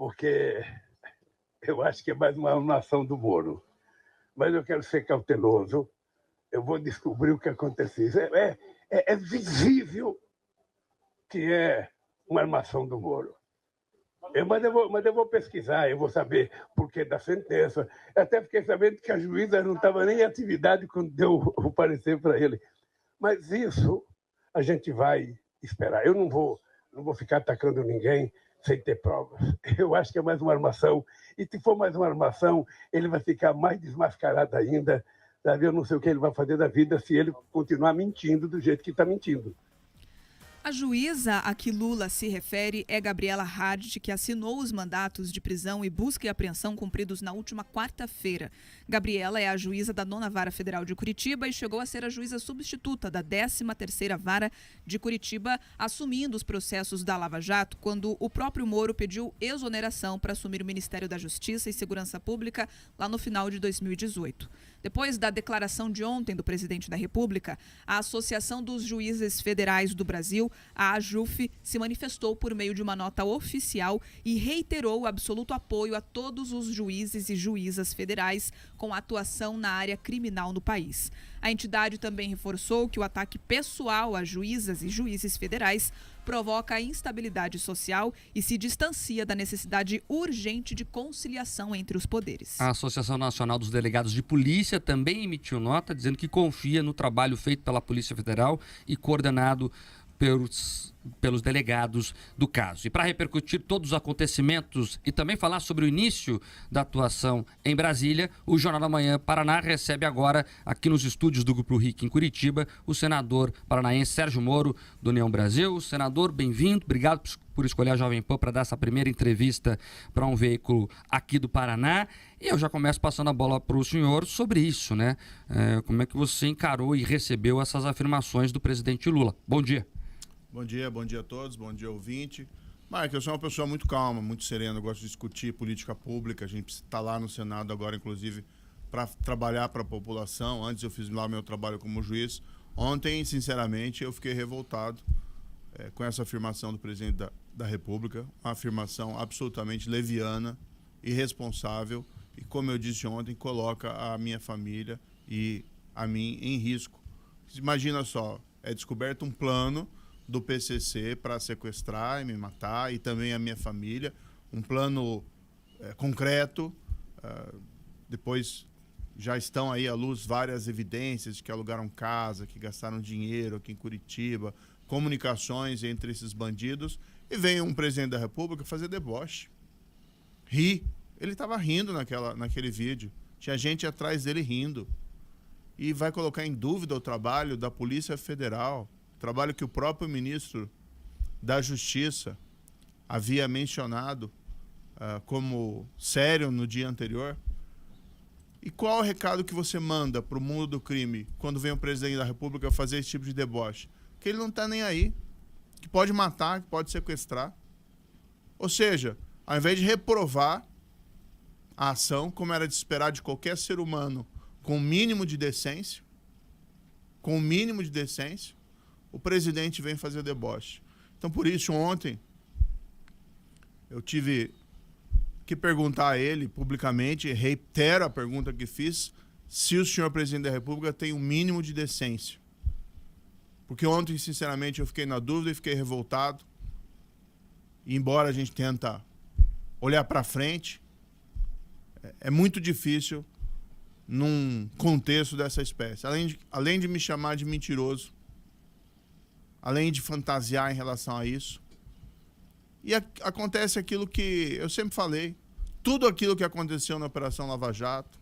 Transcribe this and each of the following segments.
porque eu acho que é mais uma ação do Moro. Mas eu quero ser cauteloso, eu vou descobrir o que aconteceu. É visível que é uma armação do Moro. Mas eu vou pesquisar, eu vou saber por que da sentença. Eu até fiquei sabendo que a juíza não estava nem em atividade quando deu o parecer para ele. Mas isso a gente vai esperar. Eu não vou ficar atacando ninguém sem ter provas. Eu acho que é mais uma armação. E se for mais uma armação, ele vai ficar mais desmascarado ainda. Sabe? Eu não sei o que ele vai fazer da vida se ele continuar mentindo do jeito que está mentindo. A juíza a que Lula se refere é Gabriela Hard, que assinou os mandatos de prisão e busca e apreensão cumpridos na última quarta-feira. Gabriela é a juíza da 9ª Vara Federal de Curitiba e chegou a ser a juíza substituta da 13ª Vara de Curitiba, assumindo os processos da Lava Jato, quando o próprio Moro pediu exoneração para assumir o Ministério da Justiça e Segurança Pública lá no final de 2018. Depois da declaração de ontem do presidente da República, a Associação dos Juízes Federais do Brasil, a AJUF, se manifestou por meio de uma nota oficial e reiterou o absoluto apoio a todos os juízes e juízas federais com atuação na área criminal no país. A entidade também reforçou que o ataque pessoal a juízas e juízes federais provoca instabilidade social e se distancia da necessidade urgente de conciliação entre os poderes. A Associação Nacional dos Delegados de Polícia também emitiu nota dizendo que confia no trabalho feito pela Polícia Federal e coordenado pelos delegados do caso. E para repercutir todos os acontecimentos e também falar sobre o início da atuação em Brasília, o Jornal da Manhã Paraná recebe agora, aqui nos estúdios do Grupo RIC em Curitiba, o senador paranaense Sérgio Moro, do União Brasil. Senador, bem-vindo, obrigado por escolher a Jovem Pan para dar essa primeira entrevista para um veículo aqui do Paraná. E eu já começo passando a bola para o senhor sobre isso, né? Como é que você encarou e recebeu essas afirmações do presidente Lula? Bom dia. Bom dia a todos, bom dia ouvinte. Marcos, eu sou uma pessoa muito calma, muito serena, eu gosto de discutir política pública, a gente está lá no Senado agora, inclusive, para trabalhar para a população. Antes eu fiz lá meu trabalho como juiz. Ontem, sinceramente, eu fiquei revoltado com essa afirmação do presidente da República, uma afirmação absolutamente leviana, irresponsável e, como eu disse ontem, coloca a minha família e a mim em risco. Imagina só, é descoberto um plano do PCC para sequestrar e me matar, e também a minha família, um plano concreto. Depois já estão aí à luz várias evidências de que alugaram casa, que gastaram dinheiro aqui em Curitiba, comunicações entre esses bandidos, e vem um presidente da República fazer deboche. Ri. Ele estava rindo naquele vídeo. Tinha gente atrás dele rindo. E vai colocar em dúvida o trabalho da Polícia Federal, trabalho que o próprio ministro da Justiça havia mencionado como sério no dia anterior. E qual é o recado que você manda para o mundo do crime quando vem o presidente da República fazer esse tipo de deboche? Que ele não está nem aí, que pode matar, que pode sequestrar. Ou seja, ao invés de reprovar a ação, como era de esperar de qualquer ser humano, com o mínimo de decência, o presidente vem fazer deboche. Então, por isso, ontem, eu tive que perguntar a ele publicamente, reitero a pergunta que fiz, se o senhor presidente da República tem um mínimo de decência. Porque ontem, sinceramente, eu fiquei na dúvida e fiquei revoltado. E embora a gente tenta olhar para frente, é muito difícil num contexto dessa espécie. Além de me chamar de mentiroso, além de fantasiar em relação a isso. E acontece aquilo que eu sempre falei, tudo aquilo que aconteceu na Operação Lava Jato,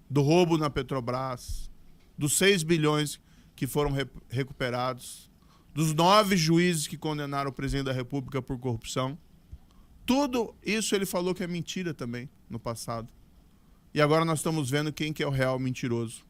do roubo na Petrobras, dos 6 bilhões que foram recuperados, dos 9 juízes que condenaram o presidente da República por corrupção, tudo isso ele falou que é mentira também no passado. E agora nós estamos vendo quem que é o real mentiroso.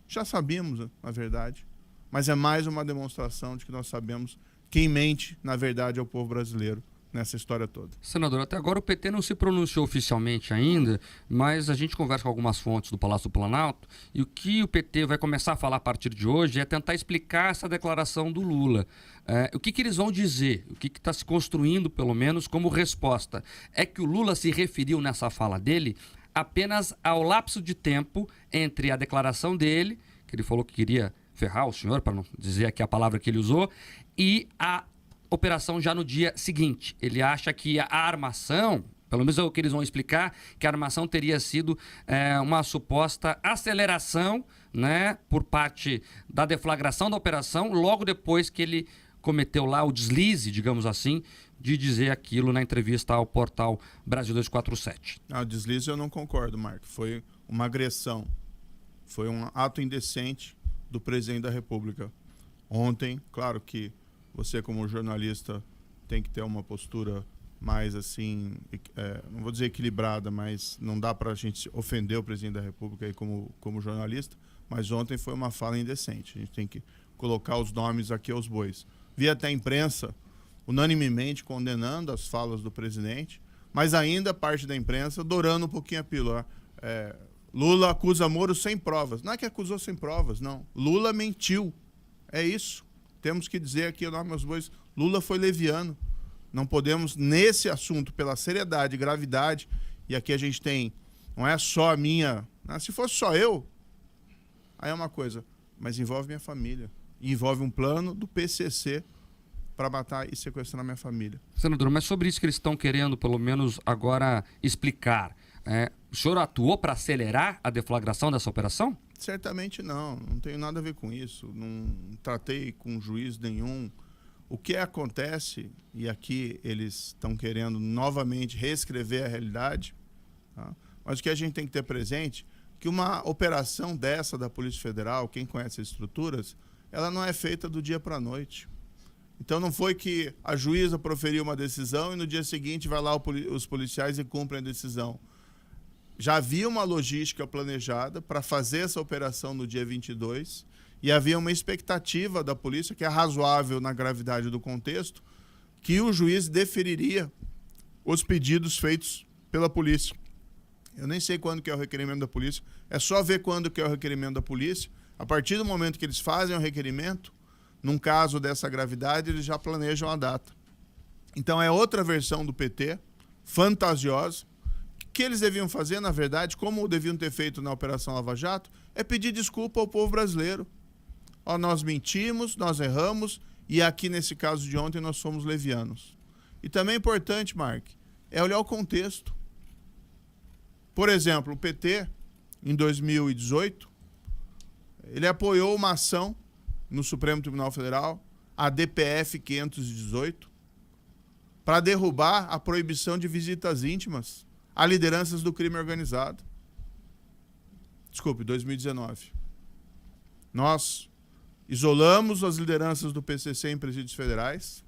Já sabíamos, na verdade, mas é mais uma demonstração de que nós sabemos quem mente, na verdade, é o povo brasileiro. nessa história toda. Senador, até agora o PT não se pronunciou oficialmente ainda, mas a gente conversa com algumas fontes do Palácio do Planalto e o que o PT vai começar a falar a partir de hoje é tentar explicar essa declaração do Lula. O que eles vão dizer, o que está se construindo, pelo menos, como resposta? É que o Lula se referiu nessa fala dele apenas ao lapso de tempo entre a declaração dele, que ele falou que queria ferrar o senhor, para não dizer aqui a palavra que ele usou, e a operação já no dia seguinte. Ele acha que a armação, pelo menos é o que eles vão explicar, que a armação teria sido uma suposta aceleração, né, por parte da deflagração da operação, logo depois que ele cometeu lá o deslize, digamos assim, de dizer aquilo na entrevista ao portal Brasil 247. O deslize eu não concordo, Marco. Foi uma agressão. Foi um ato indecente do presidente da República. Ontem, claro que você, como jornalista, tem que ter uma postura mais assim, não vou dizer equilibrada, mas não dá para a gente ofender o presidente da República aí como jornalista, mas ontem foi uma fala indecente. A gente tem que colocar os nomes aqui aos bois. Vi até a imprensa unanimemente condenando as falas do presidente, mas ainda parte da imprensa dourando um pouquinho a pílula. Lula acusa Moro sem provas. Não é que acusou sem provas, não. Lula mentiu. É isso. Temos que dizer aqui, meus bois, Lula foi leviano. Não podemos, nesse assunto, pela seriedade e gravidade, e aqui a gente tem, não é só a minha, se fosse só eu, aí é uma coisa, mas envolve minha família. E envolve um plano do PCC para matar e sequestrar minha família. Senador, mas sobre isso que eles estão querendo, pelo menos agora, explicar, o senhor atuou para acelerar a deflagração dessa operação? Certamente não tenho nada a ver com isso, não tratei com juiz nenhum. O que acontece, e aqui eles estão querendo novamente reescrever a realidade, tá? Mas o que a gente tem que ter presente, que uma operação dessa da Polícia Federal, quem conhece as estruturas, ela não é feita do dia para a noite. Então não foi que a juíza proferiu uma decisão e no dia seguinte vai lá os policiais e cumprem a decisão. Já havia uma logística planejada para fazer essa operação no dia 22 e havia uma expectativa da polícia, que é razoável na gravidade do contexto, que o juiz deferiria os pedidos feitos pela polícia. Eu nem sei quando que é o requerimento da polícia, é só ver quando que é o requerimento da polícia. A partir do momento que eles fazem o requerimento, num caso dessa gravidade, eles já planejam a data. Então é outra versão do PT, fantasiosa. O que eles deviam fazer, na verdade, como deviam ter feito na Operação Lava Jato, é pedir desculpa ao povo brasileiro. Nós mentimos, nós erramos, e aqui nesse caso de ontem nós fomos levianos. E também é importante, Mark, é olhar o contexto. Por exemplo, o PT, em 2018, ele apoiou uma ação no Supremo Tribunal Federal, a DPF 518, para derrubar a proibição de visitas íntimas a lideranças do crime organizado. Desculpe, 2019. Nós isolamos as lideranças do PCC em presídios federais,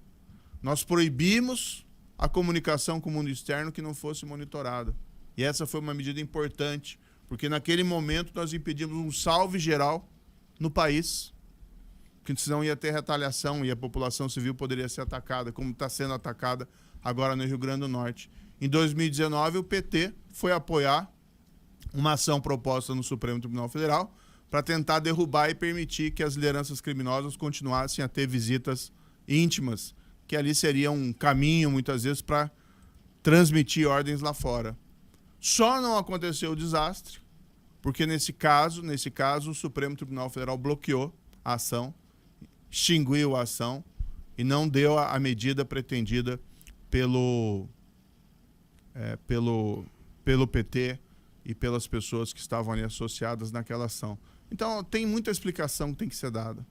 nós proibimos a comunicação com o mundo externo que não fosse monitorada. E essa foi uma medida importante, porque naquele momento nós impedimos um salve geral no país, porque senão ia ter retaliação e a população civil poderia ser atacada, como está sendo atacada agora no Rio Grande do Norte. Em 2019, o PT foi apoiar uma ação proposta no Supremo Tribunal Federal para tentar derrubar e permitir que as lideranças criminosas continuassem a ter visitas íntimas, que ali seria um caminho, muitas vezes, para transmitir ordens lá fora. Só não aconteceu o desastre, porque nesse caso, o Supremo Tribunal Federal bloqueou a ação, extinguiu a ação e não deu a medida pretendida pelo PT e pelas pessoas que estavam ali associadas naquela ação. Então, tem muita explicação que tem que ser dada.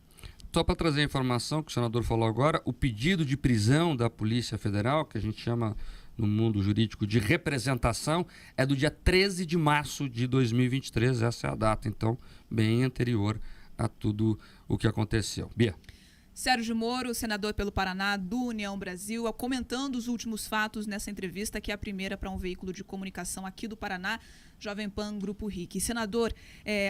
Só para trazer a informação que o senador falou agora, o pedido de prisão da Polícia Federal, que a gente chama no mundo jurídico de representação, é do dia 13 de março de 2023, essa é a data, então, bem anterior a tudo o que aconteceu. Bia. Sérgio Moro, senador pelo Paraná, do União Brasil, comentando os últimos fatos nessa entrevista, que é a primeira para um veículo de comunicação aqui do Paraná, Jovem Pan Grupo RIC. Senador,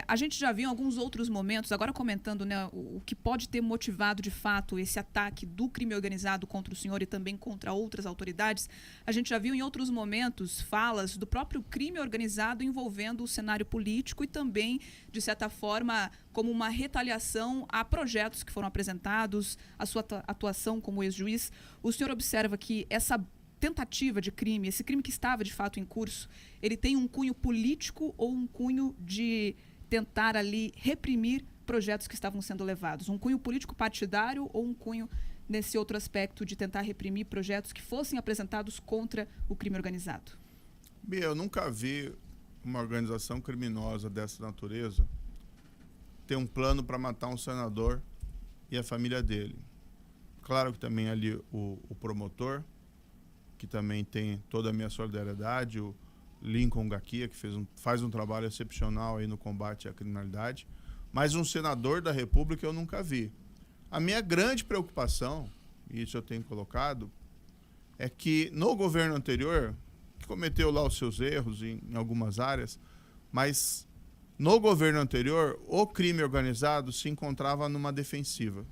a gente já viu em alguns outros momentos, agora comentando, né, o que pode ter motivado de fato esse ataque do crime organizado contra o senhor e também contra outras autoridades, a gente já viu em outros momentos falas do próprio crime organizado envolvendo o cenário político e também, de certa forma, como uma retaliação a projetos que foram apresentados, a sua atuação como ex-juiz. O senhor observa que essa tentativa de crime, esse crime que estava de fato em curso, ele tem um cunho político ou um cunho de tentar ali reprimir projetos que estavam sendo levados? Um cunho político partidário ou um cunho nesse outro aspecto de tentar reprimir projetos que fossem apresentados contra o crime organizado? Bia, eu nunca vi uma organização criminosa dessa natureza ter um plano para matar um senador e a família dele. Claro que também ali o promotor, que também tem toda a minha solidariedade, o Lincoln Gaquia, que faz um trabalho excepcional aí no combate à criminalidade, mas um senador da República eu nunca vi. A minha grande preocupação, e isso eu tenho colocado, é que no governo anterior, que cometeu lá os seus erros em algumas áreas, mas no governo anterior, o crime organizado se encontrava numa defensiva.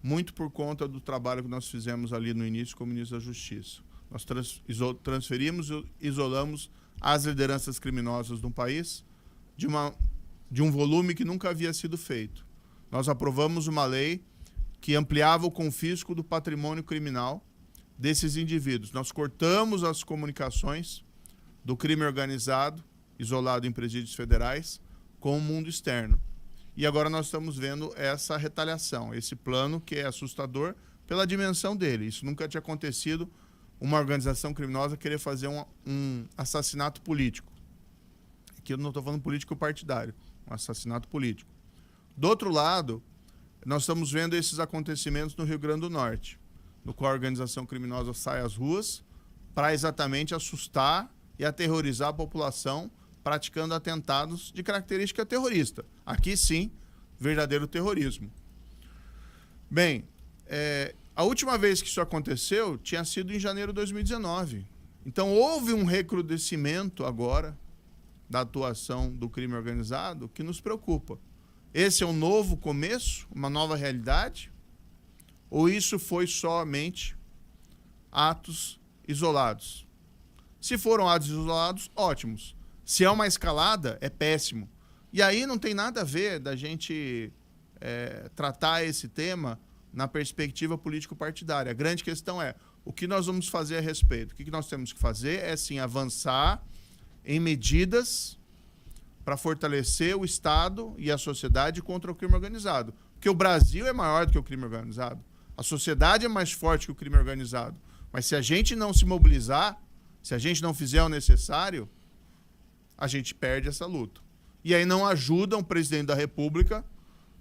Muito por conta do trabalho que nós fizemos ali no início como ministro da Justiça. Nós transferimos e isolamos as lideranças criminosas de um país de um volume que nunca havia sido feito. Nós aprovamos uma lei que ampliava o confisco do patrimônio criminal desses indivíduos. Nós cortamos as comunicações do crime organizado, isolado em presídios federais, com o mundo externo. E agora nós estamos vendo essa retaliação, esse plano que é assustador pela dimensão dele. Isso nunca tinha acontecido, uma organização criminosa querer fazer um assassinato político. Aqui eu não estou falando político partidário, um assassinato político. Do outro lado, nós estamos vendo esses acontecimentos no Rio Grande do Norte, no qual a organização criminosa sai às ruas para exatamente assustar e aterrorizar a população, praticando atentados de característica terrorista. Aqui sim, verdadeiro terrorismo. Bem, a última vez que isso aconteceu tinha sido em janeiro de 2019. Então houve um recrudescimento agora da atuação do crime organizado que nos preocupa. Esse é um novo começo, uma nova realidade? Ou isso foi somente atos isolados? Se foram atos isolados, ótimos. Se é uma escalada, é péssimo. E aí não tem nada a ver da gente tratar esse tema na perspectiva político-partidária. A grande questão é o que nós vamos fazer a respeito. O que nós temos que fazer é, sim, avançar em medidas para fortalecer o Estado e a sociedade contra o crime organizado. Porque o Brasil é maior do que o crime organizado. A sociedade é mais forte que o crime organizado. Mas se a gente não se mobilizar, se a gente não fizer o necessário, a gente perde essa luta. E aí não ajuda o presidente da República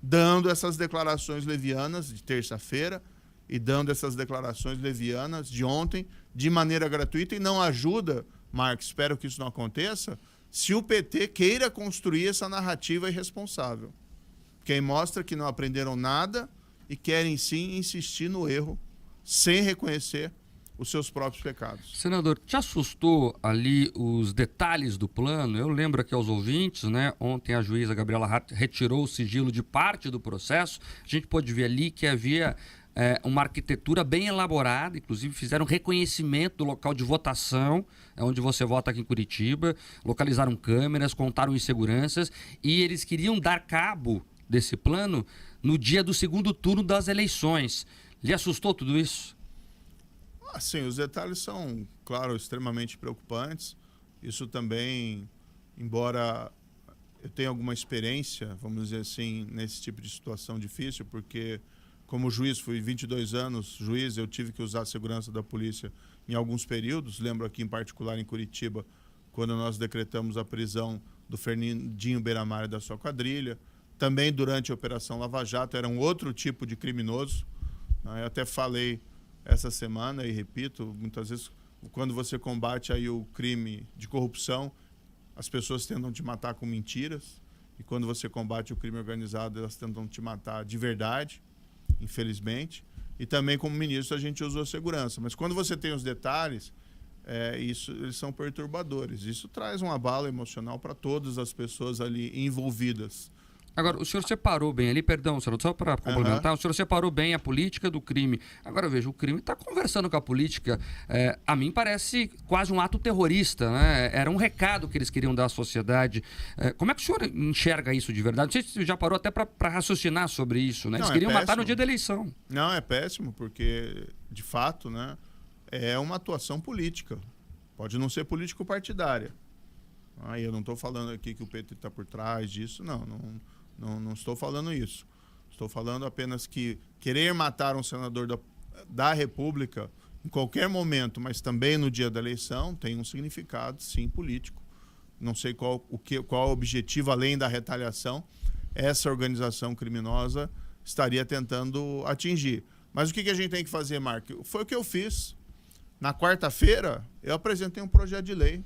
dando essas declarações levianas de terça-feira e dando essas declarações levianas de ontem de maneira gratuita, e não ajuda, Marcos, espero que isso não aconteça, se o PT queira construir essa narrativa irresponsável. Porque aí mostra que não aprenderam nada e querem sim insistir no erro sem reconhecer os seus próprios pecados. Senador, te assustou ali os detalhes do plano? Eu lembro aqui aos ouvintes, né? Ontem a juíza Gabriela Hart retirou o sigilo de parte do processo. A gente pôde ver ali que havia uma arquitetura bem elaborada, inclusive fizeram reconhecimento do local de votação, onde você vota aqui em Curitiba, localizaram câmeras, contaram inseguranças, e eles queriam dar cabo desse plano no dia do segundo turno das eleições. Lhe assustou tudo isso? Sim, os detalhes são, claro, extremamente preocupantes. Isso também, embora eu tenha alguma experiência, vamos dizer assim, nesse tipo de situação difícil, porque como juiz, fui 22 anos juiz, eu tive que usar a segurança da polícia em alguns períodos. Lembro aqui, em particular, em Curitiba, quando nós decretamos a prisão do Fernandinho Beiramar e da sua quadrilha. Também durante a Operação Lava Jato, era um outro tipo de criminoso. Eu até falei essa semana, e repito, muitas vezes, quando você combate aí o crime de corrupção, as pessoas tentam te matar com mentiras, e quando você combate o crime organizado, elas tentam te matar de verdade. infelizmente, e também como ministro a gente usou segurança. Mas quando você tem os detalhes, eles são perturbadores. Isso traz um abalo emocional para todas as pessoas ali envolvidas. Agora, o senhor separou bem ali, perdão, senhor, só para complementar, o senhor separou bem a política do crime. Agora, veja, o crime está conversando com a política. A mim parece quase um ato terrorista, né? Era um recado que eles queriam dar à sociedade. Como é que o senhor enxerga isso de verdade? Não sei se já parou até para raciocinar sobre isso, né? Eles queriam matar no dia da eleição. Não, é péssimo, porque, de fato, né, é uma atuação política. Pode não ser político-partidária. Eu não estou falando aqui que o PT está por trás disso, não estou falando isso. Estou falando apenas que querer matar um senador da República em qualquer momento, mas também no dia da eleição, tem um significado, sim, político. Não sei qual o objetivo, além da retaliação, essa organização criminosa estaria tentando atingir. Mas o que a gente tem que fazer, Marco? Foi o que eu fiz. Na quarta-feira, eu apresentei um projeto de lei.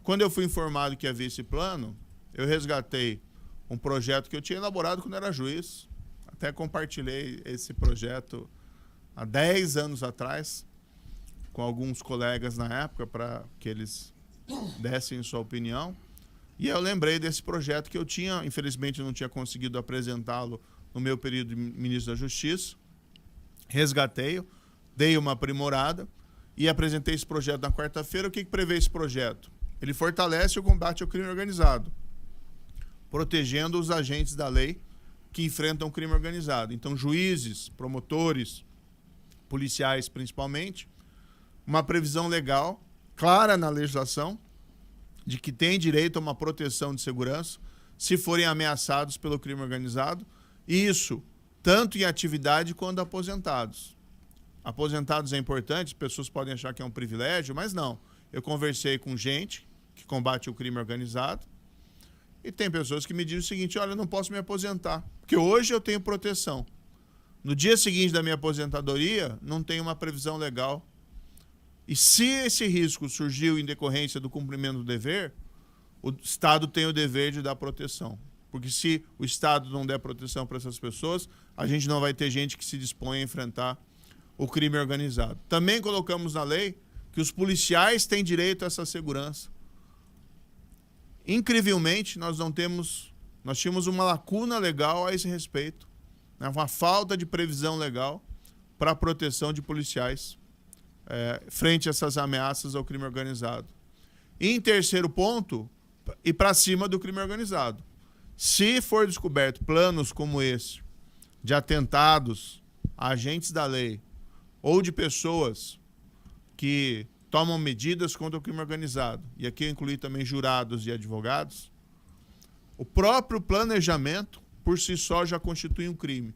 Quando eu fui informado que havia esse plano, eu resgatei um projeto que eu tinha elaborado quando era juiz. Até compartilhei esse projeto há 10 anos atrás com alguns colegas na época para que eles dessem sua opinião. E eu lembrei desse projeto que eu tinha, infelizmente não tinha conseguido apresentá-lo no meu período de ministro da Justiça. Resgatei-o, dei uma aprimorada e apresentei esse projeto na quarta-feira. O que prevê esse projeto? Ele fortalece o combate ao crime organizado, protegendo os agentes da lei que enfrentam o crime organizado. Então, juízes, promotores, policiais principalmente, uma previsão legal, clara na legislação, de que têm direito a uma proteção de segurança se forem ameaçados pelo crime organizado, e isso tanto em atividade quanto aposentados. Aposentados é importante, pessoas podem achar que é um privilégio, mas não. Eu conversei com gente que combate o crime organizado, e tem pessoas que me dizem o seguinte: olha, eu não posso me aposentar, porque hoje eu tenho proteção. No dia seguinte da minha aposentadoria, não tem uma previsão legal. E se esse risco surgiu em decorrência do cumprimento do dever, o Estado tem o dever de dar proteção. Porque se o Estado não der proteção para essas pessoas, a gente não vai ter gente que se dispõe a enfrentar o crime organizado. Também colocamos na lei que os policiais têm direito a essa segurança. Incrivelmente, nós tínhamos uma lacuna legal a esse respeito, né? Uma falta de previsão legal para a proteção de policiais frente a essas ameaças ao crime organizado. E em terceiro ponto, ir para cima do crime organizado. Se for descoberto planos como esse, de atentados a agentes da lei ou de pessoas que tomam medidas contra o crime organizado, e aqui eu incluí também jurados e advogados, o próprio planejamento, por si só, já constitui um crime.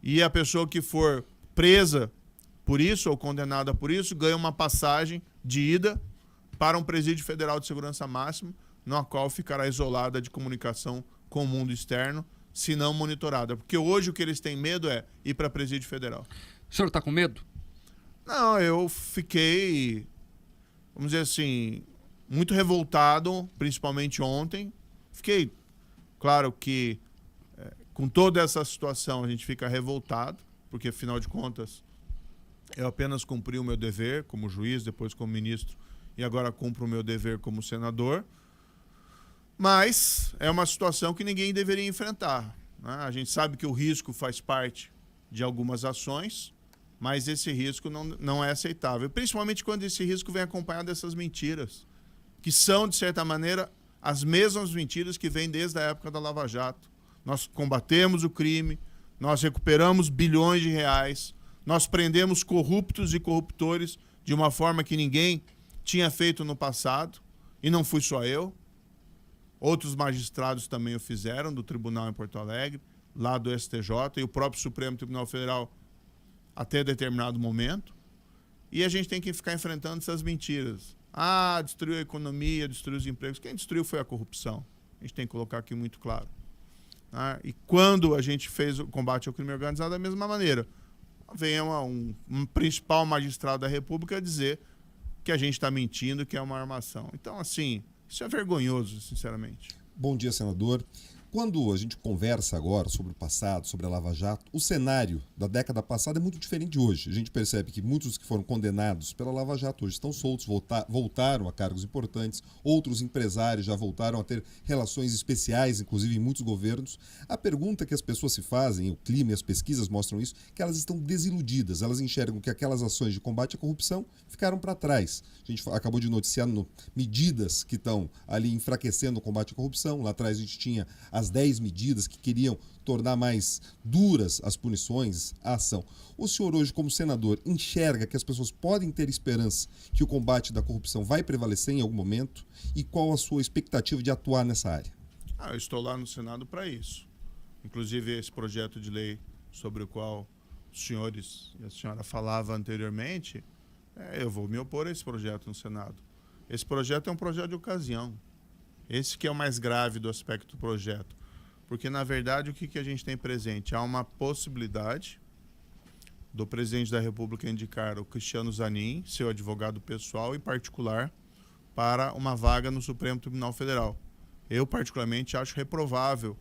E a pessoa que for presa por isso ou condenada por isso ganha uma passagem de ida para um presídio federal de segurança máxima, na qual ficará isolada de comunicação com o mundo externo, se não monitorada. Porque hoje o que eles têm medo é ir para presídio federal. O senhor está com medo? Não, eu fiquei, vamos dizer assim, muito revoltado, principalmente ontem. Fiquei, claro que com toda essa situação a gente fica revoltado, porque afinal de contas eu apenas cumpri o meu dever como juiz, depois como ministro, e agora cumpro o meu dever como senador. Mas é uma situação que ninguém deveria enfrentar, né? A gente sabe que o risco faz parte de algumas ações, mas esse risco não é aceitável. Principalmente quando esse risco vem acompanhado dessas mentiras, que são, de certa maneira, as mesmas mentiras que vêm desde a época da Lava Jato. Nós combatemos o crime, nós recuperamos bilhões de reais, nós prendemos corruptos e corruptores de uma forma que ninguém tinha feito no passado, e não fui só eu. Outros magistrados também o fizeram, do tribunal em Porto Alegre, lá do STJ, e o próprio Supremo Tribunal Federal até determinado momento. E a gente tem que ficar enfrentando essas mentiras. Destruiu a economia, destruiu os empregos. Quem destruiu foi a corrupção. A gente tem que colocar aqui muito claro. E quando a gente fez o combate ao crime organizado, da mesma maneira, vem um principal magistrado da República dizer que a gente está mentindo, que é uma armação. Então, assim, isso é vergonhoso, sinceramente. Bom dia, senador. Quando a gente conversa agora sobre o passado, sobre a Lava Jato, o cenário da década passada é muito diferente de hoje. A gente percebe que muitos que foram condenados pela Lava Jato hoje estão soltos, voltaram a cargos importantes, outros empresários já voltaram a ter relações especiais, inclusive em muitos governos. A pergunta que as pessoas se fazem, o clima e as pesquisas mostram isso, que elas estão desiludidas, elas enxergam que aquelas ações de combate à corrupção ficaram para trás. A gente acabou de noticiar medidas que estão ali enfraquecendo o combate à corrupção. Lá atrás a gente tinha as 10 medidas que queriam tornar mais duras as punições, a ação. O senhor hoje, como senador, enxerga que as pessoas podem ter esperança que o combate da corrupção vai prevalecer em algum momento? E qual a sua expectativa de atuar nessa área? Eu estou lá no Senado para isso. Inclusive, esse projeto de lei sobre o qual os senhores e a senhora falava anteriormente, eu vou me opor a esse projeto no Senado. Esse projeto é um projeto de ocasião. Esse que é o mais grave do aspecto do projeto. Porque, na verdade, o que a gente tem presente? Há uma possibilidade do presidente da República indicar o Cristiano Zanin, seu advogado pessoal e particular, para uma vaga no Supremo Tribunal Federal. Eu, particularmente, acho reprovável,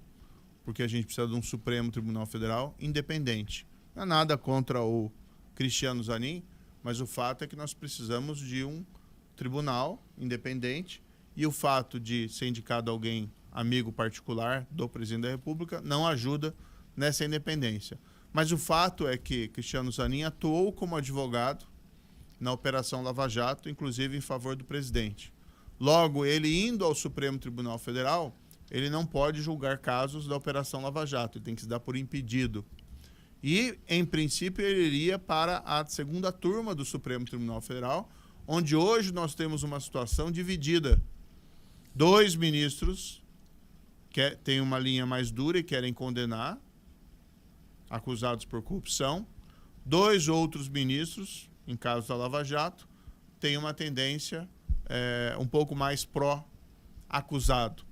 porque a gente precisa de um Supremo Tribunal Federal independente. Não é nada contra o Cristiano Zanin, mas o fato é que nós precisamos de um tribunal independente, e o fato de ser indicado alguém amigo particular do presidente da República não ajuda nessa independência. Mas o fato é que Cristiano Zanin atuou como advogado na Operação Lava Jato, inclusive em favor do presidente. Logo, ele indo ao Supremo Tribunal Federal, ele não pode julgar casos da Operação Lava Jato, ele tem que se dar por impedido. E, em princípio, ele iria para a segunda turma do Supremo Tribunal Federal, onde hoje nós temos uma situação dividida. 2 ministros que têm uma linha mais dura e querem condenar, acusados por corrupção. 2 outros ministros, em caso da Lava Jato, têm uma tendência um pouco mais pró-acusado.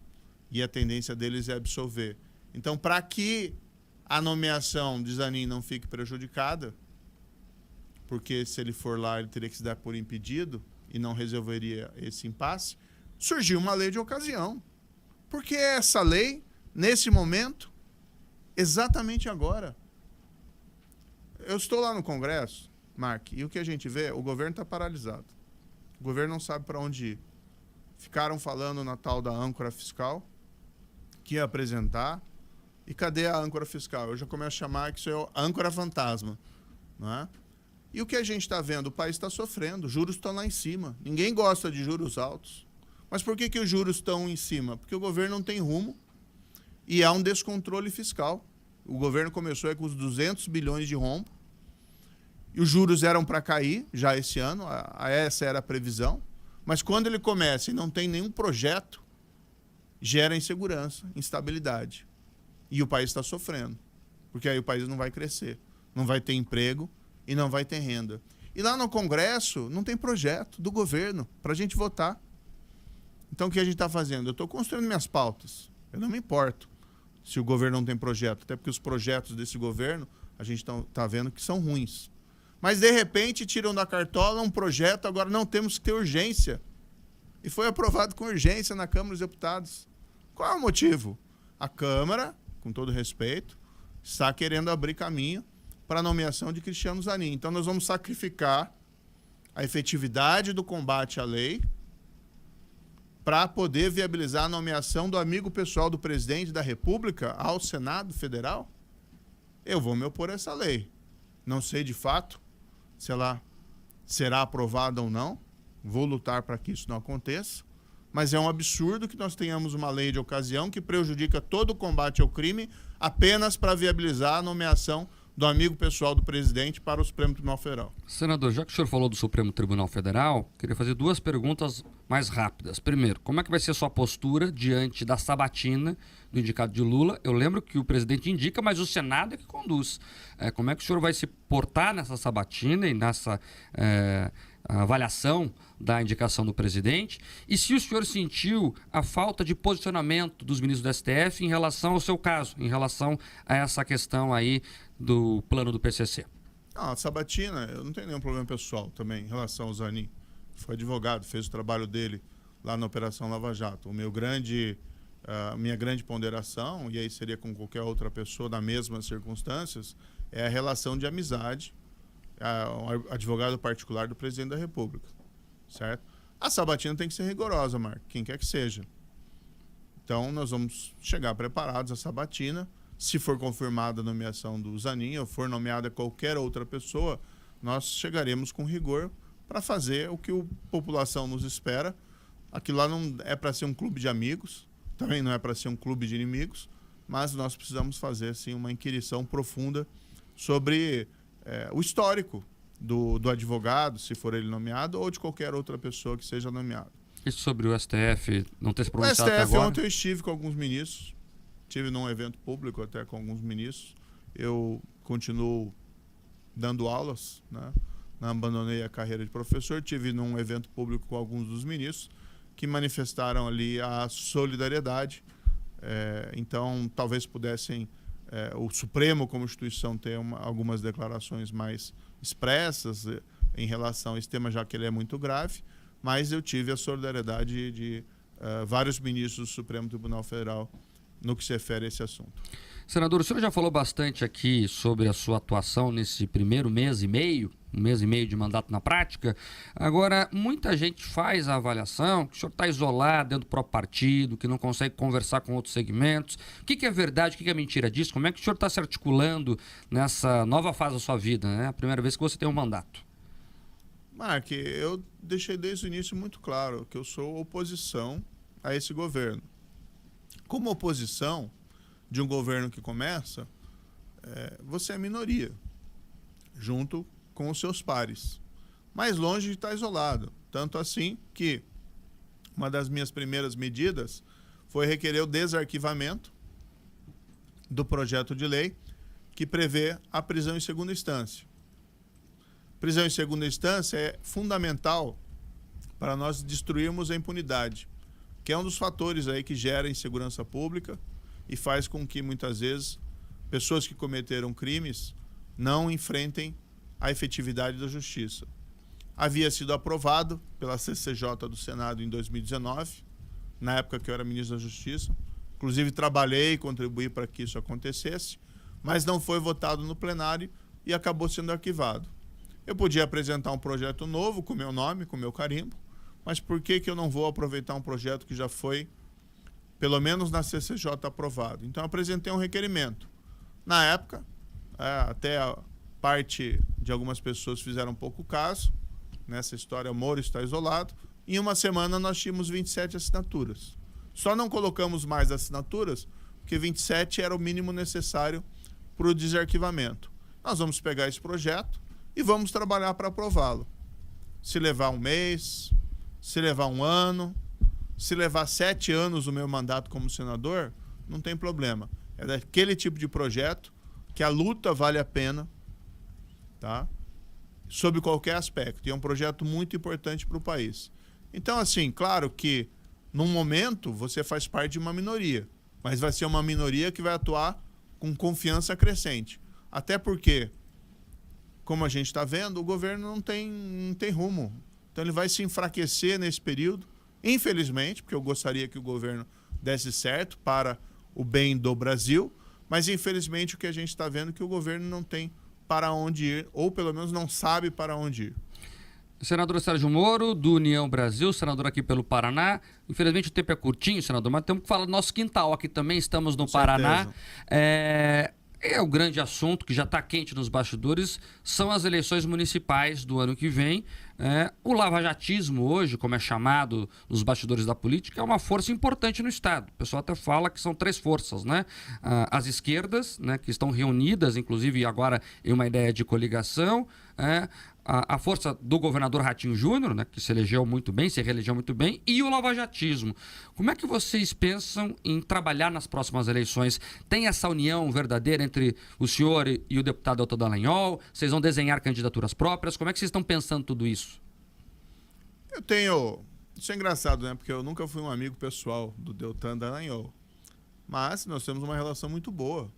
E a tendência deles é absolver. Então, para que a nomeação de Zanin não fique prejudicada, porque se ele for lá, ele teria que se dar por impedido e não resolveria esse impasse, surgiu uma lei de ocasião. Porque essa lei, nesse momento, exatamente agora. Eu estou lá no Congresso, Mark, e o que a gente vê, o governo está paralisado. O governo não sabe para onde ir. Ficaram falando na tal da âncora fiscal, que ia apresentar. E cadê a âncora fiscal? Eu já começo a chamar que isso é âncora fantasma. Não é? E o que a gente está vendo? O país está sofrendo, os juros estão lá em cima. Ninguém gosta de juros altos. Mas por que os juros estão em cima? Porque o governo não tem rumo e há um descontrole fiscal. O governo começou com os 200 bilhões de rombo e os juros eram para cair já esse ano, essa era a previsão. Mas quando ele começa e não tem nenhum projeto, gera insegurança, instabilidade. E o país está sofrendo, porque aí o país não vai crescer, não vai ter emprego e não vai ter renda. E lá no Congresso não tem projeto do governo para a gente votar. Então, o que a gente está fazendo? Eu estou construindo minhas pautas. Eu não me importo se o governo não tem projeto, até porque os projetos desse governo, a gente está vendo que são ruins. Mas, de repente, tiram da cartola um projeto, agora não temos que ter urgência. E foi aprovado com urgência na Câmara dos Deputados. Qual é o motivo? A Câmara, com todo respeito, está querendo abrir caminho para a nomeação de Cristiano Zanin. Então, nós vamos sacrificar a efetividade do combate à lei para poder viabilizar a nomeação do amigo pessoal do presidente da República ao Senado Federal? Eu vou me opor a essa lei. Não sei de fato se ela será aprovada ou não. Vou lutar para que isso não aconteça. Mas é um absurdo que nós tenhamos uma lei de ocasião que prejudica todo o combate ao crime apenas para viabilizar a nomeação do amigo pessoal do presidente para o Supremo Tribunal Federal. Senador, já que o senhor falou do Supremo Tribunal Federal, queria fazer 2 perguntas mais rápidas. Primeiro, como é que vai ser a sua postura diante da sabatina do indicado de Lula? Eu lembro que o presidente indica, mas o Senado é que conduz. Como é que o senhor vai se portar nessa sabatina e nessa avaliação da indicação do presidente? E se o senhor sentiu a falta de posicionamento dos ministros do STF em relação ao seu caso, em relação a essa questão aí do plano do PCC? A sabatina, eu não tenho nenhum problema pessoal também em relação ao Zanin. Foi advogado, fez o trabalho dele lá na Operação Lava Jato. O meu grande a minha grande ponderação, e aí seria com qualquer outra pessoa nas mesmas circunstâncias, é a relação de amizade, um advogado particular do presidente da República, certo? A sabatina tem que ser rigorosa, Marco, quem quer que seja. Então, nós vamos chegar preparados à sabatina. Se for confirmada a nomeação do Zanin ou for nomeada qualquer outra pessoa, nós chegaremos com rigor para fazer o que a população nos espera. Aquilo lá não é para ser um clube de amigos, também não é para ser um clube de inimigos, mas nós precisamos fazer, sim, uma inquirição profunda sobre o histórico do advogado, se for ele nomeado, ou de qualquer outra pessoa que seja nomeada. Isso sobre o STF não ter se O pronunciado até STF, agora? ontem eu estive com alguns ministros, estive num evento público até com alguns ministros. Eu continuo dando aulas, né? Não abandonei a carreira de professor. Estive num evento público com alguns dos ministros que manifestaram ali a solidariedade. Então, talvez pudessem o Supremo, como instituição, ter algumas declarações mais expressas em relação a esse tema, já que ele é muito grave, mas eu tive a solidariedade de vários ministros do Supremo Tribunal Federal no que se refere a esse assunto. Senador, o senhor já falou bastante aqui sobre a sua atuação nesse primeiro mês e meio de mandato na prática. Agora, muita gente faz a avaliação que o senhor está isolado dentro do próprio partido, que não consegue conversar com outros segmentos. O que é verdade, o que é mentira disso? Como é que o senhor está se articulando nessa nova fase da sua vida, né? A primeira vez que você tem um mandato. Mark, eu deixei desde o início muito claro que eu sou oposição a esse governo. Como oposição de um governo que começa, você é minoria, junto com os seus pares. Mais longe de estar isolado. Tanto assim que uma das minhas primeiras medidas foi requerer o desarquivamento do projeto de lei que prevê a prisão em segunda instância. Prisão em segunda instância é fundamental para nós destruirmos a impunidade, que é um dos fatores aí que gera insegurança pública e faz com que, muitas vezes, pessoas que cometeram crimes não enfrentem a efetividade da justiça. Havia sido aprovado pela CCJ do Senado em 2019, na época que eu era ministro da Justiça. Inclusive, trabalhei e contribuí para que isso acontecesse, mas não foi votado no plenário e acabou sendo arquivado. Eu podia apresentar um projeto novo com meu nome, com meu carimbo, mas por que eu não vou aproveitar um projeto que já foi, pelo menos na CCJ, aprovado? Então, eu apresentei um requerimento. Na época, até a parte de algumas pessoas fizeram pouco caso. Nessa história, o Moro está isolado. Em uma semana, nós tínhamos 27 assinaturas. Só não colocamos mais assinaturas, porque 27 era o mínimo necessário para o desarquivamento. Nós vamos pegar esse projeto e vamos trabalhar para aprová-lo. Se levar um mês, se levar um ano, se levar 7 anos o meu mandato como senador, não tem problema. É daquele tipo de projeto que a luta vale a pena, tá? Sob qualquer aspecto. E é um projeto muito importante para o país. Então, assim, claro que, num momento, você faz parte de uma minoria, mas vai ser uma minoria que vai atuar com confiança crescente. Até porque, como a gente está vendo, o governo não tem rumo. Então, ele vai se enfraquecer nesse período, infelizmente, porque eu gostaria que o governo desse certo para o bem do Brasil, mas, infelizmente, o que a gente está vendo é que o governo não tem para onde ir, ou pelo menos não sabe para onde ir. Senador Sérgio Moro, do União Brasil, senador aqui pelo Paraná. Infelizmente o tempo é curtinho, senador, mas temos que falar do nosso quintal aqui também, estamos no Paraná. O grande assunto que já está quente nos bastidores são as eleições municipais do ano que vem. O lavajatismo hoje, como é chamado nos bastidores da política, é uma força importante no Estado. O pessoal até fala que são 3 forças, né? As esquerdas, né, que estão reunidas, inclusive agora em uma ideia de coligação, a força do governador Ratinho Júnior, né, que se reelegeu muito bem, e o lavajatismo. Como é que vocês pensam em trabalhar nas próximas eleições? Tem essa união verdadeira entre o senhor e o deputado Deltan Dallagnol? Vocês vão desenhar candidaturas próprias? Como é que vocês estão pensando tudo isso? Isso é engraçado, né? Porque eu nunca fui um amigo pessoal do Deltan Dallagnol. Mas nós temos uma relação muito boa.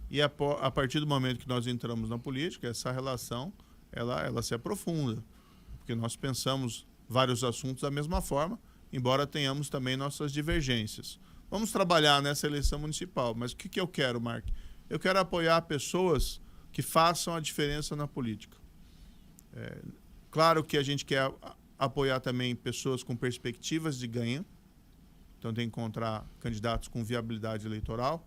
E a partir do momento que nós entramos na política, essa relação ela se aprofunda. Porque nós pensamos vários assuntos da mesma forma, embora tenhamos também nossas divergências. vamos trabalhar nessa eleição municipal. Mas o que eu quero, Mark? Eu quero apoiar pessoas que façam a diferença na política. Claro que a gente quer apoiar também pessoas com perspectivas de ganho. Então tem que encontrar candidatos com viabilidade eleitoral.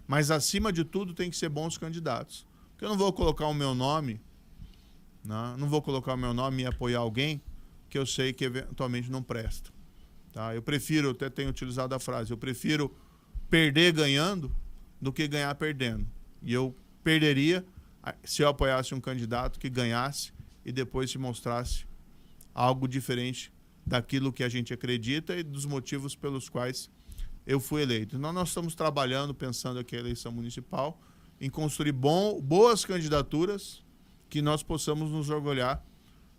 Mas, acima de tudo, tem que ser bons candidatos. Porque eu não vou colocar o meu nome, não vou colocar o meu nome e apoiar alguém que eu sei que eventualmente não presta. Tá? Eu prefiro, até tenho utilizado a frase, eu prefiro perder ganhando do que ganhar perdendo. E eu perderia se eu apoiasse um candidato que ganhasse e depois se mostrasse algo diferente daquilo que a gente acredita e dos motivos pelos quais eu fui eleito. Então, nós estamos trabalhando, pensando aqui a eleição municipal, em construir boas candidaturas que nós possamos nos orgulhar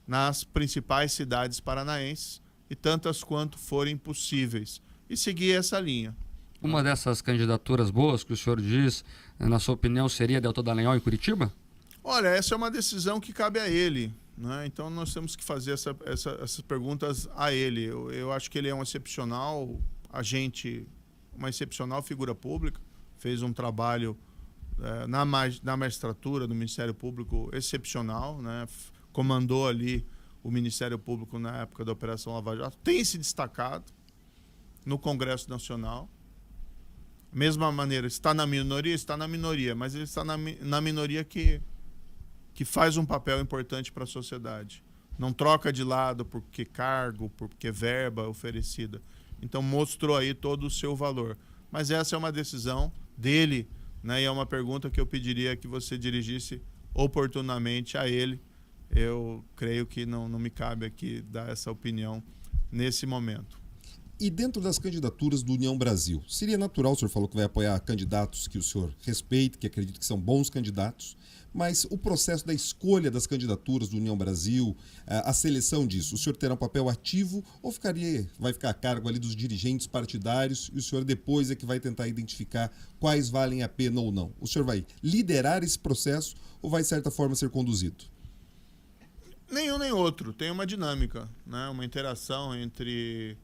nas principais cidades paranaenses e tantas quanto forem possíveis. E seguir essa linha. Uma dessas candidaturas boas que o senhor diz, na sua opinião, seria Deltan Dallagnol em Curitiba? Olha, essa é uma decisão que cabe a ele, né? Então nós temos que fazer essas perguntas a ele. Eu acho que ele é um excepcional agente, uma excepcional figura pública, fez um trabalho na magistratura do Ministério Público excepcional, né? Comandou ali o Ministério Público na época da Operação Lava Jato, tem se destacado no Congresso Nacional. Mesma maneira, está na minoria, mas ele está na minoria que faz um papel importante para a sociedade. Não troca de lado porque cargo, porque verba oferecida. Então mostrou aí todo o seu valor. Mas essa é uma decisão dele, né? E é uma pergunta que eu pediria que você dirigisse oportunamente a ele. Eu creio que não me cabe aqui dar essa opinião nesse momento. E dentro das candidaturas do União Brasil, seria natural, o senhor falou que vai apoiar candidatos que o senhor respeita, que acredita que são bons candidatos, mas o processo da escolha das candidaturas do União Brasil, a seleção disso, o senhor terá um papel ativo ou vai ficar a cargo ali dos dirigentes partidários e o senhor depois é que vai tentar identificar quais valem a pena ou não? O senhor vai liderar esse processo ou vai, de certa forma, ser conduzido? Nenhum nem outro. Tem uma dinâmica, né? Uma interação entre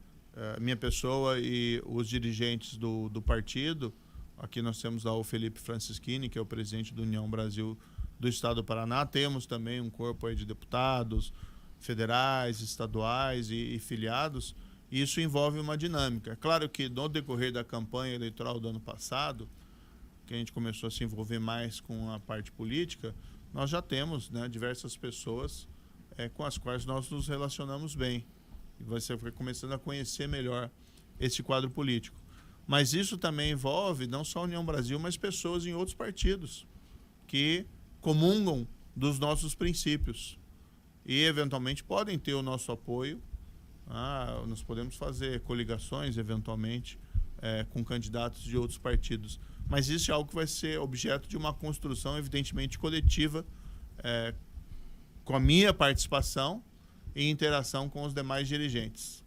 minha pessoa e os dirigentes do partido. Aqui nós temos lá o Felipe Francischini, que é o presidente do União Brasil do Estado do Paraná. Temos também um corpo aí de deputados federais, estaduais e filiados. E isso envolve uma dinâmica. É claro que no decorrer da campanha eleitoral do ano passado, que a gente começou a se envolver mais com a parte política, nós já temos, né, diversas pessoas com as quais nós nos relacionamos bem. E você vai começando a conhecer melhor esse quadro político. Mas isso também envolve não só a União Brasil, mas pessoas em outros partidos que comungam dos nossos princípios e, eventualmente, podem ter o nosso apoio. Nós podemos fazer coligações, eventualmente, com candidatos de outros partidos. Mas isso é algo que vai ser objeto de uma construção, evidentemente, coletiva, com a minha participação e interação com os demais dirigentes.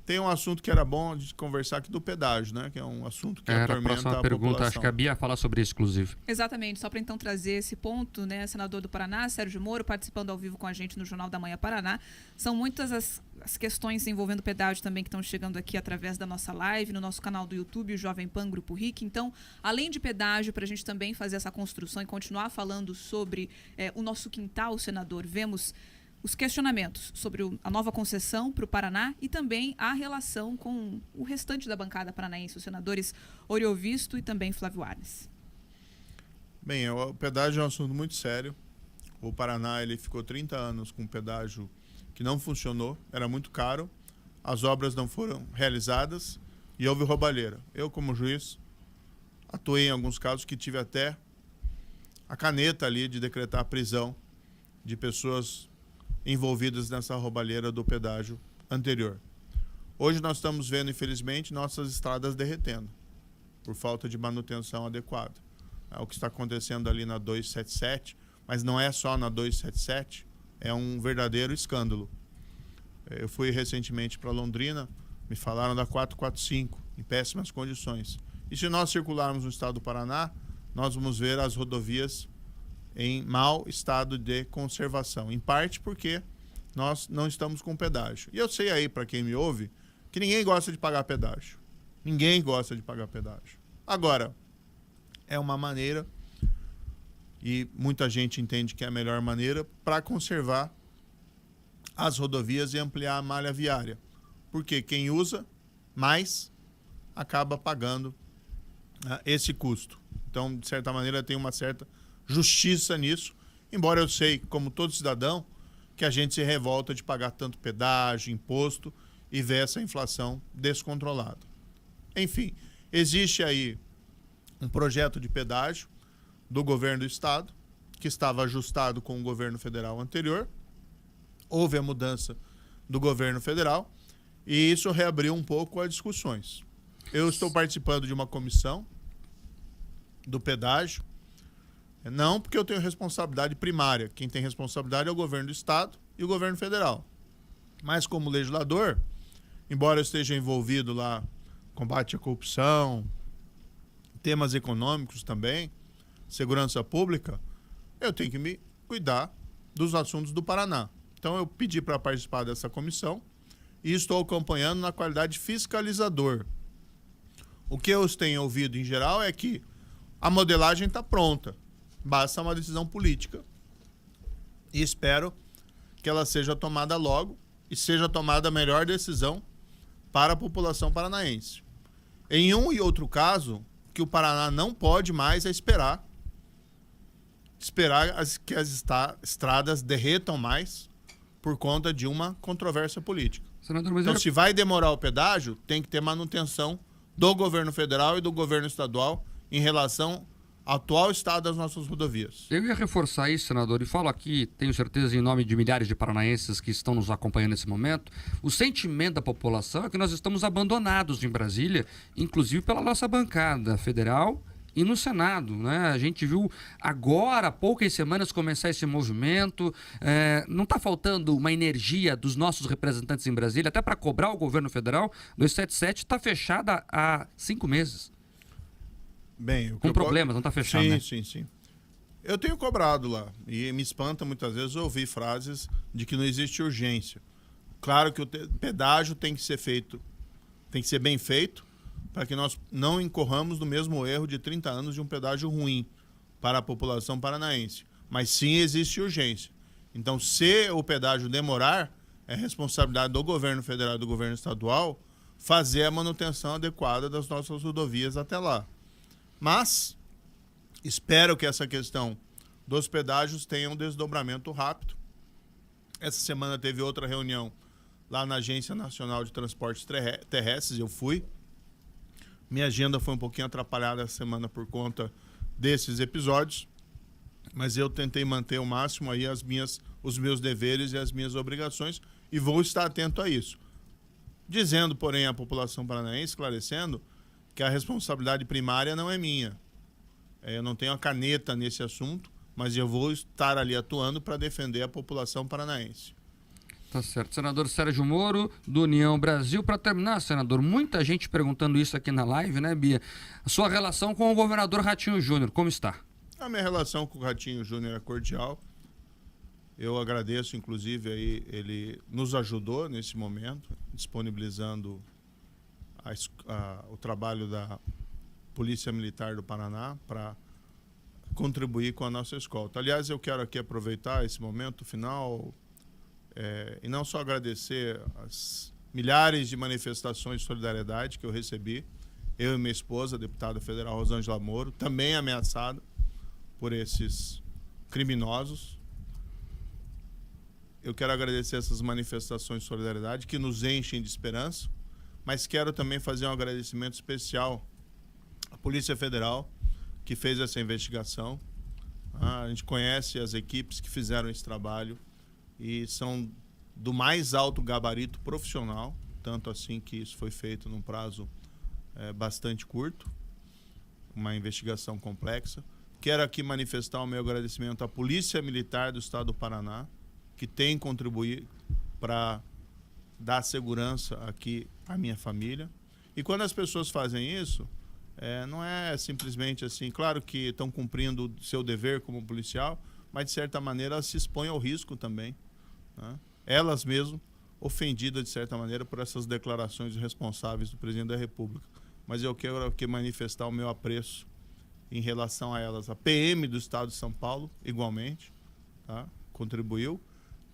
Tem um assunto que era bom de conversar aqui do pedágio, né? Que é um assunto que atormenta a pergunta, população. acho que a Bia ia falar sobre isso, inclusive. Exatamente, só para então trazer esse ponto, né? Senador do Paraná, Sérgio Moro, participando ao vivo com a gente no Jornal da Manhã Paraná. São muitas as questões envolvendo pedágio também que estão chegando aqui através da nossa live, no nosso canal do YouTube, o Jovem Pan Grupo RIC. Então, além de pedágio, para a gente também fazer essa construção e continuar falando sobre o nosso quintal, senador, vemos os questionamentos sobre a nova concessão para o Paraná e também a relação com o restante da bancada paranaense, os senadores Oriovisto e também Flávio Arnes. Bem, o pedágio é um assunto muito sério. O Paraná ele ficou 30 anos com um pedágio que não funcionou, era muito caro, as obras não foram realizadas e houve roubalheira. Eu, como juiz, atuei em alguns casos que tive até a caneta ali de decretar a prisão de pessoas envolvidas nessa roubalheira do pedágio anterior. Hoje nós estamos vendo, infelizmente, nossas estradas derretendo por falta de manutenção adequada. É o que está acontecendo ali na 277, mas não é só na 277, é um verdadeiro escândalo. Eu fui recentemente para Londrina, me falaram da 445, em péssimas condições. E se nós circularmos no estado do Paraná, nós vamos ver as rodovias em mau estado de conservação, em parte porque nós não estamos com pedágio. E eu sei aí, para quem me ouve, que ninguém gosta de pagar pedágio. Ninguém gosta de pagar pedágio. Agora, é uma maneira, e muita gente entende que é a melhor maneira, para conservar as rodovias e ampliar a malha viária. Porque quem usa mais acaba pagando esse custo. Então, de certa maneira, tem uma certa justiça nisso, embora eu sei, como todo cidadão, que a gente se revolta de pagar tanto pedágio, imposto e ver essa inflação descontrolada. Enfim, existe aí um projeto de pedágio do governo do estado, que estava ajustado com o governo federal anterior. Houve a mudança do governo federal e isso reabriu um pouco as discussões. Eu estou participando de uma comissão do pedágio, não porque eu tenho responsabilidade primária. Quem tem responsabilidade é o governo do estado e o governo federal. Mas como legislador, embora eu esteja envolvido lá combate à corrupção, temas econômicos também, segurança pública, eu tenho que me cuidar dos assuntos do Paraná. Então eu pedi para participar dessa comissão e estou acompanhando na qualidade de fiscalizador. O que eu tenho ouvido em geral é que a modelagem está pronta, basta uma decisão política e espero que ela seja tomada logo e seja tomada a melhor decisão para a população paranaense. Em um e outro caso, que o Paraná não pode mais é esperar que as estradas derretam mais por conta de uma controvérsia política. Senador, então, se vai demorar o pedágio, tem que ter manutenção do governo federal e do governo estadual em relação ao atual estado das nossas rodovias. Eu ia reforçar isso, senador, e falo aqui, tenho certeza, em nome de milhares de paranaenses que estão nos acompanhando nesse momento, o sentimento da população é que nós estamos abandonados em Brasília, inclusive pela nossa bancada federal e no Senado, né? A gente viu agora, há poucas semanas, começar esse movimento. Não está faltando uma energia dos nossos representantes em Brasília, até para cobrar o governo federal. 277 está fechada há 5 meses. Bem, com problemas, não está fechado, sim, né? Sim. Eu tenho cobrado lá e me espanta muitas vezes ouvir frases de que não existe urgência. Claro que o pedágio tem que ser feito, tem que ser bem feito, para que nós não incorramos no mesmo erro de 30 anos de um pedágio ruim para a população paranaense. Mas sim existe urgência. Então, se o pedágio demorar, é responsabilidade do governo federal e do governo estadual fazer a manutenção adequada das nossas rodovias até lá. Mas espero que essa questão dos pedágios tenha um desdobramento rápido. Essa semana teve outra reunião lá na Agência Nacional de Transportes Terrestres, eu fui. Minha agenda foi um pouquinho atrapalhada essa semana por conta desses episódios, mas eu tentei manter ao máximo aí os meus deveres e as minhas obrigações e vou estar atento a isso. Dizendo, porém, à população paranaense, esclarecendo, que a responsabilidade primária não é minha. Eu não tenho a caneta nesse assunto, mas eu vou estar ali atuando para defender a população paranaense. Tá certo. Senador Sérgio Moro, do União Brasil. Para terminar, senador, muita gente perguntando isso aqui na live, né, Bia? A sua relação com o governador Ratinho Júnior, como está? A minha relação com o Ratinho Júnior é cordial. Eu agradeço, inclusive, aí, ele nos ajudou nesse momento, disponibilizando o trabalho da Polícia Militar do Paraná para contribuir com a nossa escolta. Aliás, eu quero aqui aproveitar esse momento final e não só agradecer as milhares de manifestações de solidariedade que eu recebi, eu e minha esposa, a deputada federal Rosângela Moro, também ameaçada por esses criminosos. Eu quero agradecer essas manifestações de solidariedade que nos enchem de esperança, mas quero também fazer um agradecimento especial à Polícia Federal, que fez essa investigação. A gente conhece as equipes que fizeram esse trabalho e são do mais alto gabarito profissional, tanto assim que isso foi feito num prazo bastante curto, uma investigação complexa. Quero aqui manifestar o meu agradecimento à Polícia Militar do Estado do Paraná, que tem contribuído para dar segurança aqui à minha família. E quando as pessoas fazem isso, não é simplesmente assim, claro que estão cumprindo o seu dever como policial, mas de certa maneira elas se expõem ao risco também, né? Elas mesmas ofendidas de certa maneira por essas declarações irresponsáveis do presidente da República. mas eu quero aqui manifestar o meu apreço em relação a elas. A PM do Estado de São Paulo, igualmente, tá? Contribuiu,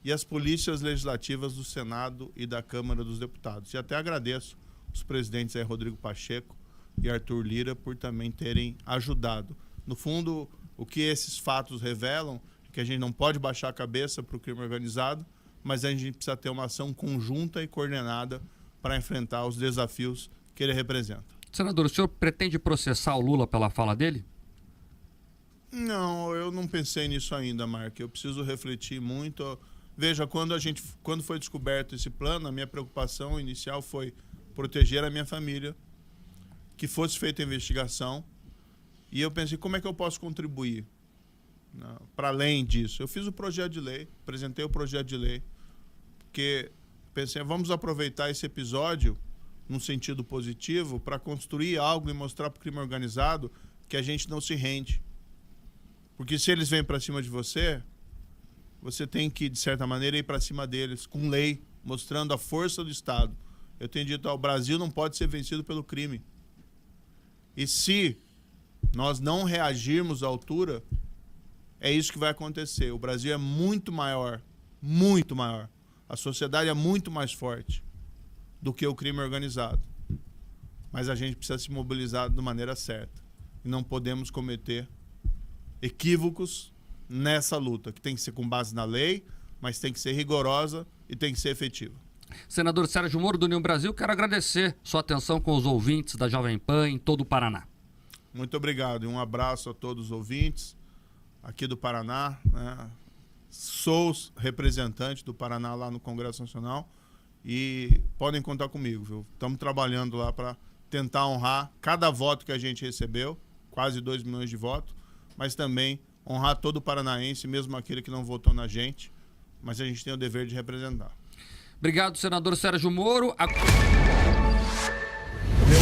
e as polícias legislativas do Senado e da Câmara dos Deputados. E até agradeço os presidentes aí, Rodrigo Pacheco e Arthur Lira, por também terem ajudado. No fundo, o que esses fatos revelam é que a gente não pode baixar a cabeça para o crime organizado, mas a gente precisa ter uma ação conjunta e coordenada para enfrentar os desafios que ele representa. Senador, o senhor pretende processar o Lula pela fala dele? Não, eu não pensei nisso ainda, Marco. Eu preciso refletir muito. Veja, quando foi descoberto esse plano, a minha preocupação inicial foi proteger a minha família, que fosse feita a investigação, e eu pensei, como é que eu posso contribuir? Para além disso, eu fiz o projeto de lei, apresentei o projeto de lei, porque pensei, vamos aproveitar esse episódio num sentido positivo para construir algo e mostrar para o crime organizado que a gente não se rende. Porque se eles vêm para cima de você, você tem que, de certa maneira, ir para cima deles com lei, mostrando a força do Estado. Eu tenho dito, o Brasil não pode ser vencido pelo crime. E se nós não reagirmos à altura, é isso que vai acontecer. O Brasil é muito maior, muito maior. A sociedade é muito mais forte do que o crime organizado. Mas a gente precisa se mobilizar de maneira certa. E não podemos cometer equívocos nessa luta, que tem que ser com base na lei, mas tem que ser rigorosa e tem que ser efetiva. Senador Sérgio Moro, do União Brasil, quero agradecer sua atenção com os ouvintes da Jovem Pan em todo o Paraná. Muito obrigado e um abraço a todos os ouvintes aqui do Paraná, né? Sou representante do Paraná lá no Congresso Nacional e podem contar comigo, viu? Estamos trabalhando lá para tentar honrar cada voto que a gente recebeu, quase 2 milhões de votos, mas também honrar todo o paranaense, mesmo aquele que não votou na gente, mas a gente tem o dever de representar. Obrigado, senador Sérgio Moro.